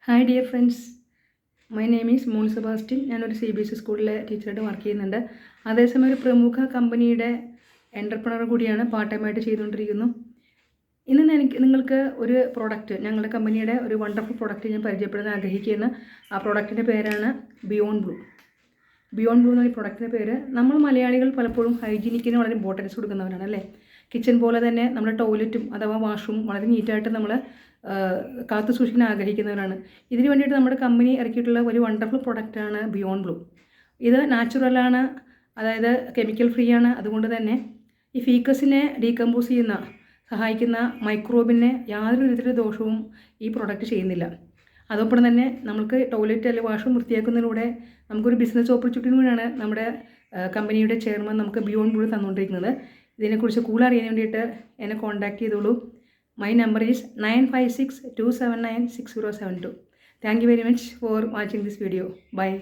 Hi dear friends, my name is Mol Sebastian. ഞാനൊരു CBSE സ്കൂളിലെ ടീച്ചറായിട്ട് വർക്ക് ചെയ്യുന്നുണ്ട്. അതേസമയം ഒരു പ്രമുഖ കമ്പനിയുടെ എൻ്റർപ്രണർ കൂടിയാണ്. പാർട്ട് ടൈമായിട്ട് ചെയ്തുകൊണ്ടിരിക്കുന്നു. ഇന്ന് നിങ്ങൾക്ക് ഒരു പ്രോഡക്റ്റ്, ഞങ്ങളുടെ കമ്പനിയുടെ ഒരു വണ്ടർഫുൾ പ്രോഡക്റ്റ് ഞാൻ പരിചയപ്പെടുത്താൻ ആഗ്രഹിക്കുകയാണ്. ആ പ്രോഡക്റ്റിൻ്റെ പേരാണ് ബിയോണ്ട് ബ്ലൂ. ബിയോണ്ട് ബ്ലൂ എന്ന ഈ പ്രോഡക്റ്റിൻ്റെ പേര്, നമ്മൾ മലയാളികൾ പലപ്പോഴും ഹൈജീനിക്കിന് വളരെ ഇമ്പോർട്ടൻസ് കൊടുക്കുന്നവരാണ് അല്ലേ. കിച്ചൺ പോലെ തന്നെ നമ്മുടെ ടോയ്ലറ്റും അഥവാ വാഷ്റൂം വളരെ നീറ്റായിട്ട് നമ്മൾ കാത്തു സൂക്ഷിക്കാൻ ആഗ്രഹിക്കുന്നവരാണ്. ഇതിന് വേണ്ടിയിട്ട് നമ്മുടെ കമ്പനി ഇറക്കിയിട്ടുള്ള ഒരു വണ്ടർഫുൾ പ്രൊഡക്റ്റാണ് ബിയോണ്ട് ബ്ലൂ. ഇത് നാച്ചുറലാണ്, അതായത് കെമിക്കൽ ഫ്രീ ആണ്. അതുകൊണ്ട് തന്നെ ഈ ഫീക്കസിനെ ഡീകമ്പോസ് സഹായിക്കുന്ന മൈക്രോബിനെ യാതൊരു വിധത്തിലുള്ള ദോഷവും ഈ പ്രൊഡക്റ്റ് ചെയ്യുന്നില്ല. അതോടൊപ്പം തന്നെ നമുക്ക് ടോയ്ലറ്റ് അല്ലെങ്കിൽ വാഷ്റൂം വൃത്തിയാക്കുന്നതിലൂടെ നമുക്കൊരു ബിസിനസ് ഓപ്പർച്യൂണിറ്റി കൂടിയാണ് നമ്മുടെ കമ്പനിയുടെ ചെയർമാൻ നമുക്ക് ബിയോണ്ട് ബ്ലൂ തന്നുകൊണ്ടിരിക്കുന്നത്. ഇതിനെക്കുറിച്ച് കൂടുതൽ അറിയാൻ വേണ്ടിയിട്ട് എന്നെ കോൺടാക്ട് ചെയ്തോളൂ. My number is 956-279-6072. Thank you very much for watching this video. Bye.